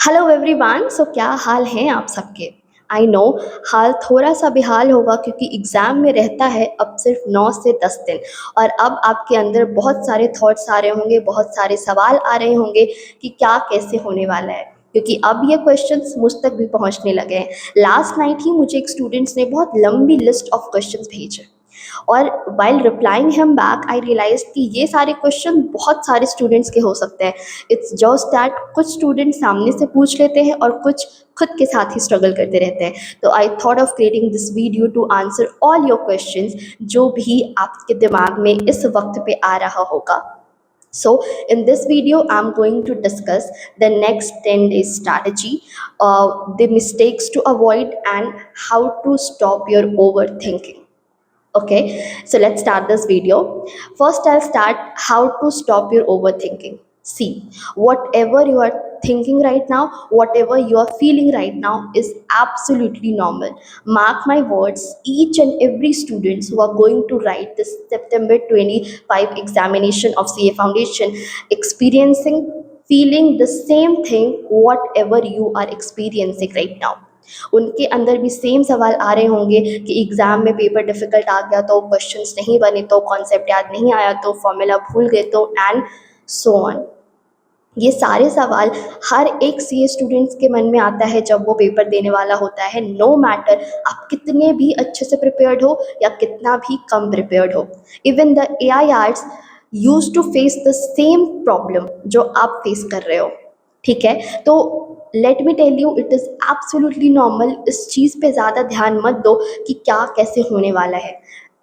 Hello everyone. सो क्या हाल हैं आप सबके। आई नो हाल थोड़ा सा बेहाल होगा क्योंकि एग्ज़ाम में रहता है अब सिर्फ 9 से 10 दिन। और अब आपके अंदर बहुत सारे थॉट्स आ रहे होंगे, बहुत सारे सवाल आ रहे होंगे कि क्या कैसे होने वाला है, क्योंकि अब ये क्वेश्चंस मुझ तक भी पहुंचने लगे हैं। लास्ट नाइट ही मुझे एक स्टूडेंट्स ने बहुत लंबी लिस्ट ऑफ क्वेश्चंस भेजे, और while replying him back I realise कि ये सारे क्वेश्चन बहुत सारे स्टूडेंट्स के हो सकते हैं। इट्स जस्ट दैट कुछ स्टूडेंट सामने से पूछ लेते हैं और कुछ खुद के साथ ही स्ट्रगल करते रहते हैं। तो I thought of creating this video to answer all your questions जो भी आपके दिमाग में इस वक्त पे आ रहा होगा। So in this video, I'm going to discuss the next 10 days strategy, the mistakes to avoid, and how to stop your overthinking. Okay, so let's start this video. First, I'll start how to stop your overthinking. See, whatever you are thinking right now, whatever you are feeling right now is absolutely normal. Mark my words, each and every students who are going to write this September 25 examination of CA Foundation experiencing feeling the same thing whatever you are experiencing right now. उनके अंदर भी same सवाल आ रहे होंगे कि exam में paper difficult आ गया तो क्वेश्चंस नहीं बने, तो कॉन्सेप्ट याद नहीं आया, तो फॉर्मूला भूल गए, तो एंड सो ऑन। ये सारे सवाल हर एक सीए स्टूडेंट्स के मन में आता है जब वो पेपर देने वाला होता है, नो मैटर आप कितने भी अच्छे से प्रिपेयर्ड हो या कितना भी कम प्रिपेयर्ड हो। Even the AI arts used to face the same problem जो आप फेस कर रहे हो। ठीक है, तो let me tell you it is absolutely normal. इस चीज़ पे ज़्यादा ध्यान मत दो कि क्या कैसे होने वाला है।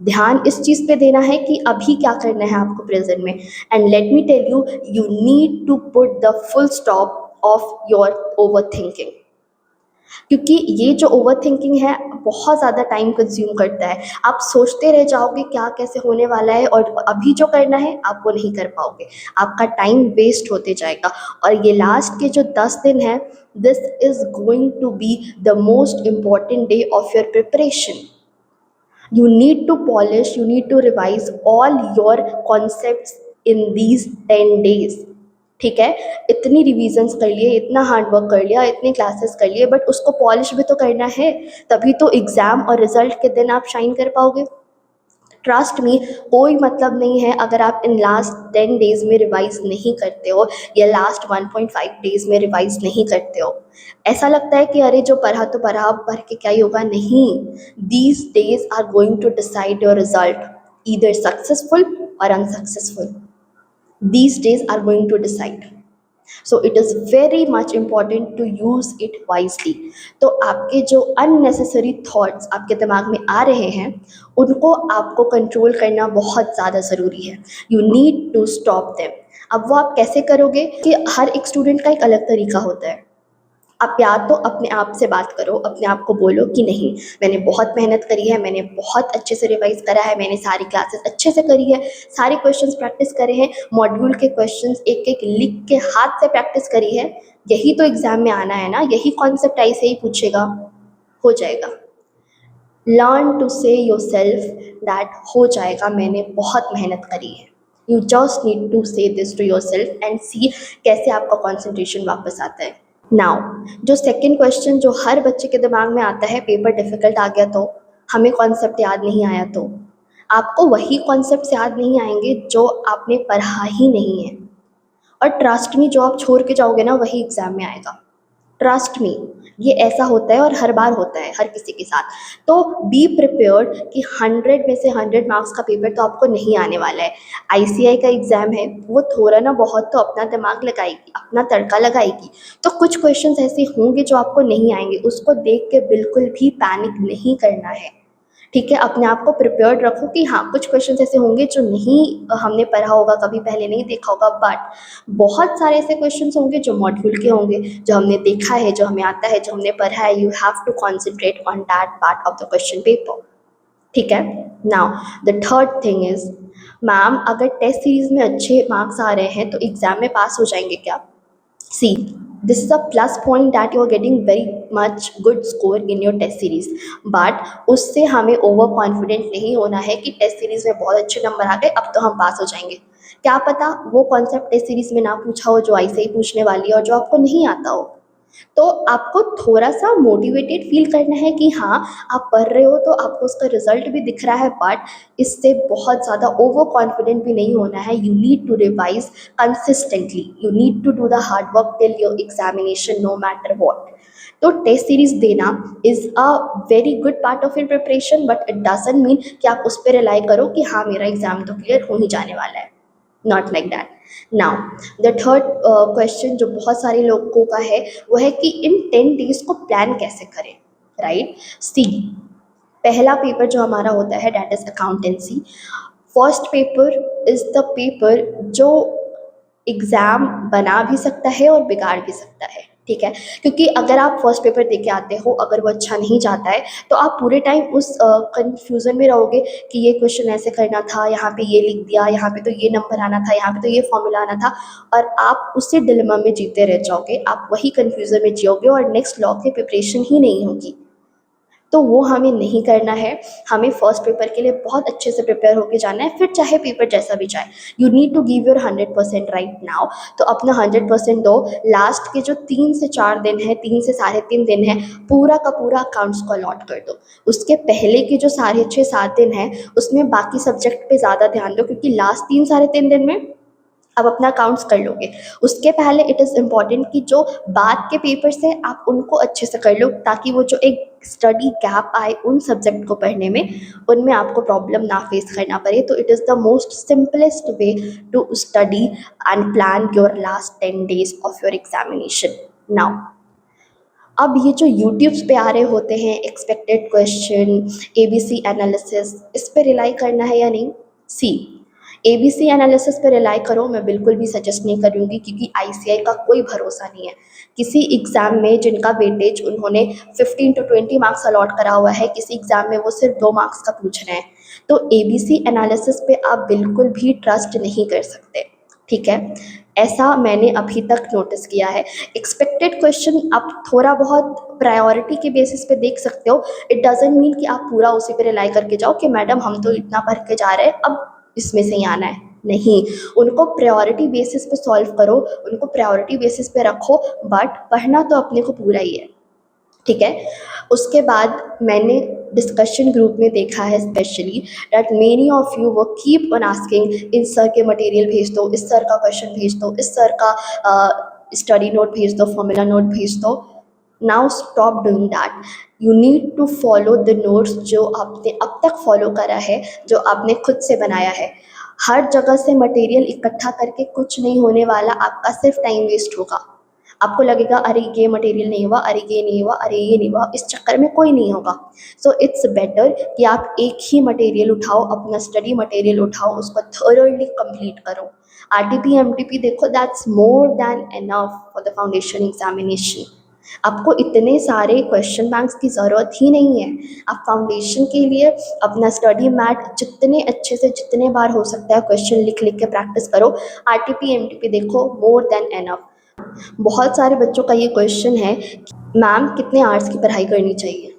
ध्यान इस चीज़ पे देना है कि अभी क्या करना है आपको प्रेजेंट में। And let me tell you, you need to put the full stop of your overthinking, क्योंकि ये जो ओवर थिंकिंग है बहुत ज़्यादा टाइम कंज्यूम करता है। आप सोचते रह जाओगे क्या कैसे होने वाला है, और अभी जो करना है आप वो नहीं कर पाओगे, आपका टाइम वेस्ट होते जाएगा। और ये लास्ट के जो 10 दिन है, this is going to be the most important day of your preparation. You need to polish, you need to revise all your concepts in these 10 days. ठीक है, इतनी रिविजन्स कर लिए, इतना हार्डवर्क कर लिया, इतनी क्लासेस कर लिए, बट उसको पॉलिश भी तो करना है, तभी तो एग्ज़ाम और रिजल्ट के दिन आप शाइन कर पाओगे। ट्रस्ट मी, कोई मतलब नहीं है अगर आप इन लास्ट 10 डेज में रिवाइज नहीं करते हो या लास्ट 1.5 डेज में रिवाइज नहीं करते हो। ऐसा लगता है कि अरे जो पढ़ा तो पढ़ा, अब पढ़ के क्या ही होगा। नहीं, these days are going to decide your result, either successful और unsuccessful. These days are going to decide. So it is very much important to use it wisely. तो आपके जो अननेसेसरी थॉट्स आपके दिमाग में आ रहे हैं उनको आपको कंट्रोल करना बहुत ज़्यादा ज़रूरी है। You need to stop them. अब वो आप कैसे करोगे कि हर एक स्टूडेंट का एक अलग तरीका होता है। आप या तो अपने आप से बात करो, अपने आप को बोलो कि नहीं, मैंने बहुत मेहनत करी है, मैंने बहुत अच्छे से रिवाइज करा है, मैंने सारी क्लासेस अच्छे से करी है, सारे क्वेश्चंस प्रैक्टिस करे हैं, मॉड्यूल के क्वेश्चंस एक एक लिख के हाथ से प्रैक्टिस करी है। यही तो एग्ज़ाम में आना है ना, यही कॉन्सेप्ट ऐसे ही पूछेगा, हो जाएगा। Learn to say yourself that हो जाएगा, मैंने बहुत मेहनत करी है। You just need to say this to yourself and see कैसे आपका कॉन्सेंट्रेशन वापस आता है। नाउ, जो सेकंड क्वेश्चन जो हर बच्चे के दिमाग में आता है, पेपर डिफ़िकल्ट आ गया तो, हमें कॉन्सेप्ट याद नहीं आया तो। आपको वही कॉन्सेप्ट्स याद नहीं आएंगे जो आपने पढ़ा ही नहीं है। और ट्रस्ट मी, जो आप छोड़ के जाओगे ना वही एग्ज़ाम में आएगा। ट्रस्ट मी, ये ऐसा होता है और हर बार होता है हर किसी के साथ। तो बी प्रिपेयर्ड कि 100 में से 100 मार्क्स का पेपर तो आपको नहीं आने वाला है। आईसीआई का एग्ज़ाम है, वो थोड़ा ना बहुत तो अपना दिमाग लगाएगी, अपना तड़का लगाएगी। तो कुछ क्वेश्चंस ऐसे होंगे जो आपको नहीं आएंगे, उसको देख के बिल्कुल भी पैनिक नहीं करना है। ठीक है, अपने आप को प्रिपेयर्ड रखो कि हाँ कुछ क्वेश्चंस ऐसे होंगे जो नहीं हमने पढ़ा होगा, कभी पहले नहीं देखा होगा, बट बहुत सारे ऐसे क्वेश्चंस होंगे जो मॉड्यूल के होंगे, जो हमने देखा है, जो हमें आता है, जो हमने पढ़ा है। You have to concentrate on that part of the question paper. ठीक है। Now the third thing is, ma'am अगर टेस्ट सीरीज में अच्छे मार्क्स आ रहे हैं तो एग्जाम में पास हो जाएंगे क्या? See, this is a plus point that you are getting very much good score in your test series, but उससे हमें ओवर कॉन्फिडेंट नहीं होना है कि टेस्ट सीरीज में बहुत अच्छे नंबर आ गए अब तो हम पास हो जाएंगे। क्या पता वो कॉन्सेप्ट टेस्ट सीरीज में ना पूछा हो जो ऐसे ही पूछने वाली है और जो आपको नहीं आता हो। तो आपको थोड़ा-सा मोटिवेटेड फ़ील करना है कि हाँ, आप पढ़ रहे हो तो आपको उसका रिज़ल्ट भी दिख रहा है, बट इससे बहुत ज़्यादा ओवर कॉन्फिडेंट भी नहीं होना है। You need to revise consistently, you need to do the hard work till your examination no matter what. तो टेस्ट सीरीज़ देना is a very good part of your preparation, but it doesn't mean कि आप उस पे rely करो कि हाँ, मेरा एग्ज़ाम तो क्लियर हो ही जाने वाला है। Not like that. Now the third question जो बहुत सारे लोगों का है, वो है कि इन 10 डेज़ को प्लान कैसे करें, राइट? सी, पहला पेपर जो हमारा होता है that is accountancy. First paper is the paper जो एग्ज़ाम बना भी सकता है और बिगाड़ भी सकता है, ठीक है? क्योंकि अगर आप फर्स्ट पेपर दे के आते हो, अगर वो अच्छा नहीं जाता है, तो आप पूरे टाइम उस कन्फ्यूज़न में रहोगे कि ये क्वेश्चन ऐसे करना था, यहाँ पे ये लिख दिया, यहाँ पे तो ये नंबर आना था, यहाँ पे तो ये फ़ॉर्मूला आना था, और आप उसी डिलेमा में जीते रह जाओगे, आप वही कन्फ्यूज़न में जियोगे और नेक्स्ट लॉ की प्रिपरेशन ही नहीं होगी। तो वो हमें नहीं करना है। हमें फर्स्ट पेपर के लिए बहुत अच्छे से प्रिपेयर होके जाना है, फिर चाहे पेपर जैसा भी जाए। You need to give your 100% right now. तो अपना 100% दो। लास्ट के जो 3 से 4 दिन है, 3 से साढ़े 3 दिन है, पूरा का पूरा अकाउंट्स को अलॉट कर दो। उसके पहले के जो साढ़े 6-7 दिन हैं, उसमें बाकी सब्जेक्ट पे ज़्यादा ध्यान दो, क्योंकि लास्ट 3 साढ़े 3 दिन में आप अपना अकाउंट्स कर लोगे। उसके पहले इट इज़ इम्पॉर्टेंट कि जो बाद के पेपर्स हैं, आप उनको अच्छे से कर लो, ताकि वो जो एक स्टडी गैप आए उन सब्जेक्ट को पढ़ने में, उनमें आपको प्रॉब्लम ना फेस करना पड़े। तो it is the most simplest way to study and plan your last 10 days of your examination. Now अब ये जो यूट्यूब्स पे आ रहे होते हैं एक्सपेक्टेड क्वेश्चन, एबीसी एनालिसिस, इस पे रिलाई करना है या नहीं? सी, एबीसी एनालिसिस पे रिलाई करो, मैं बिल्कुल भी सजेस्ट नहीं करूँगी, क्योंकि आईसीआई का कोई भरोसा नहीं है। किसी एग्ज़ाम में जिनका वेटेज उन्होंने 15 टू 20 मार्क्स अलॉट करा हुआ है, किसी एग्ज़ाम में वो सिर्फ 2 मार्क्स का पूछ रहे हैं। तो एबीसी एनालिसिस पे आप बिल्कुल भी ट्रस्ट नहीं कर सकते, ठीक है? ऐसा मैंने अभी तक नोटिस किया है। एक्सपेक्टेड क्वेश्चन आप थोड़ा बहुत प्रायोरिटी के बेसिस पे देख सकते हो। इट डज़न्ट मीन कि आप पूरा उसी पे रिलाई करके जाओ कि मैडम हम तो इतना पढ़ के जा रहे हैं, अब इसमें से ही आना है। नहीं, उनको प्रायोरिटी बेसिस पे सॉल्व करो, उनको प्रायोरिटी बेसिस पे रखो, बट पढ़ना तो अपने को पूरा ही है, ठीक है? उसके बाद मैंने डिस्कशन ग्रुप में देखा है specially that many of you वो कीप ऑन आस्किंग, इस सर के मटेरियल भेज दो, इस सर का क्वेश्चन भेज दो, इस सर का स्टडी नोट भेज दो, फॉर्मूला नोट भेज दो। Now stop doing that. You need to follow the notes जो आपने अब तक फॉलो करा है, जो आपने खुद से बनाया है। हर जगह से मटेरियल इकट्ठा करके कुछ नहीं होने वाला, आपका सिर्फ टाइम वेस्ट होगा। आपको लगेगा अरे ये मटेरियल नहीं हुआ, अरे ये नहीं हुआ, अरे ये नहीं हुआ, इस चक्कर में कोई नहीं होगा। सो इट्स बेटर कि आप एक ही मटेरियल उठाओ, अपना स्टडी मटेरियल उठाओ, उसको थोरोली कंप्लीट करो। आरटीपी एमटीपी देखो, that's more than enough for the foundation examination. आपको इतने सारे क्वेश्चन बैंक्स की ज़रूरत ही नहीं है। आप फाउंडेशन के लिए अपना स्टडी मैट जितने अच्छे से जितने बार हो सकता है क्वेश्चन लिख लिख के प्रैक्टिस करो। आरटीपी एमटीपी देखो, मोर देन एनफ। बहुत सारे बच्चों का ये क्वेश्चन है कि मैम कितने आवर्स की पढ़ाई करनी चाहिए?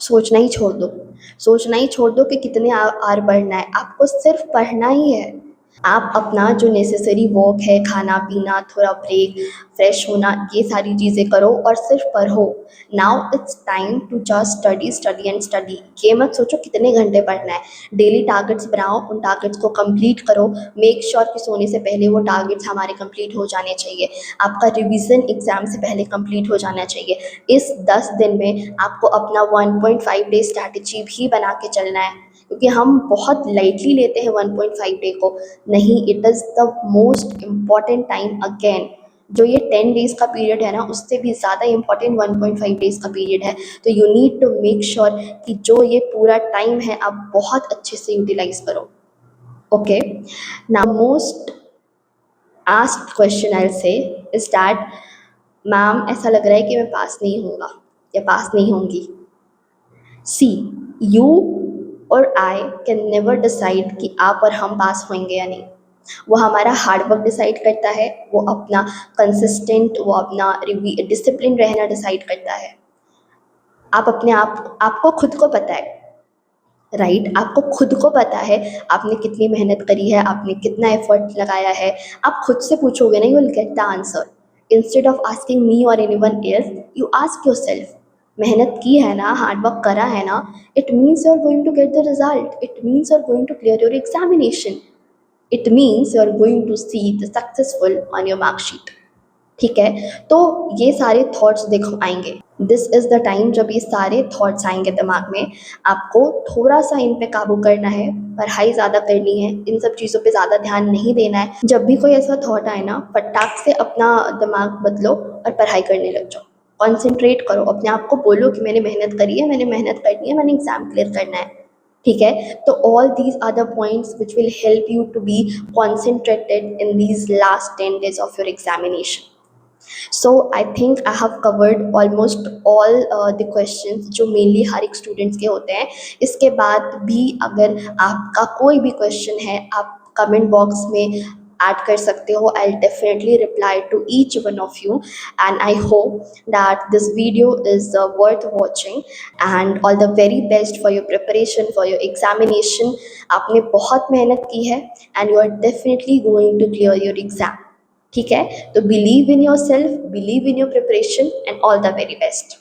सोचना ही छोड़ दो। सोचना ही छोड़ दो कि कितने आवर पढ़ना है, आपको सिर्फ पढ़ना ही है। आप अपना जो नेसेसरी वर्क है, खाना पीना, थोड़ा ब्रेक, फ्रेश होना, ये सारी चीज़ें करो और सिर्फ पढ़ो। Now it's time to just study, study and study. ये मत सोचो कितने घंटे पढ़ना है। डेली टारगेट्स बनाओ, उन टारगेट्स को कंप्लीट करो। मेक श्योर कि सोने से पहले वो टारगेट्स हमारे कंप्लीट हो जाने चाहिए। आपका रिवीजन एग्ज़ाम से पहले कंप्लीट हो जाना चाहिए। इस 10 दिन में आपको अपना 1.5 डे स्ट्रैटेजी भी बना के चलना है, क्योंकि हम बहुत लाइटली लेते हैं 1.5 डे को। नहीं, it is the most important time again. जो ये 10 डेज़ का पीरियड है ना, उससे भी ज़्यादा इम्पॉर्टेंट 1.5 डेज़ का पीरियड है। तो you need to make sure कि जो ये पूरा टाइम है आप बहुत अच्छे से यूटिलाइज करो। Okay, now most asked question I will say is that ma'am ऐसा लग रहा है कि मैं पास नहीं होऊंगा या पास नहीं होंगी। सी, यू और आई कैन नेवर डिसाइड कि आप और हम पास होंगे या नहीं। वो हमारा हार्ड वर्क डिसाइड करता है, वो अपना कंसिस्टेंट, वो अपना डिसिप्लिन रहना डिसाइड करता है। आप अपने आप, आपको खुद को पता है, राइट? आपको खुद को पता है आपने कितनी मेहनत करी है, आपने कितना एफर्ट लगाया है। आप खुद से पूछोगे ना, you will get the answer. Instead of asking me और anyone else, you ask yourself, मेहनत की है ना, हार्ड वर्क करा है ना, it means you are going to get the result, it means you are going to clear your examination, it means you are going to see the successful on your marksheet. ठीक है, तो ये सारे thoughts देखो आएंगे, this is the time जब ये सारे थॉट्स आएंगे दिमाग में, आपको थोड़ा सा इन पे काबू करना है, पढ़ाई ज़्यादा करनी है, इन सब चीज़ों पे ज़्यादा ध्यान नहीं देना है। जब भी कोई ऐसा थॉट आए ना, फटाक से अपना दिमाग बदलो और पढ़ाई करने लग जाओ, कॉन्सेंट्रेट करो, अपने आप को बोलो कि मैंने मेहनत करी है, मैंने मेहनत करनी है, मैंने एग्ज़ाम क्लियर करना है। ठीक है, तो all these are the points which will help you to be concentrated in these last 10 days of your examination. So I think I have covered almost all the questions जो mainly हर एक students के होते हैं। इसके बाद भी अगर आपका कोई भी क्वेश्चन है, आप कमेंट बॉक्स में ऐड कर सकते हो, I definitely reply to each one of you, and I hope that this video is worth watching, and all the very best for your preparation for your examination। आपने बहुत मेहनत की है and you are definitely going to clear your exam। ठीक है, तो believe in your self, believe in your preparation, and all the very best.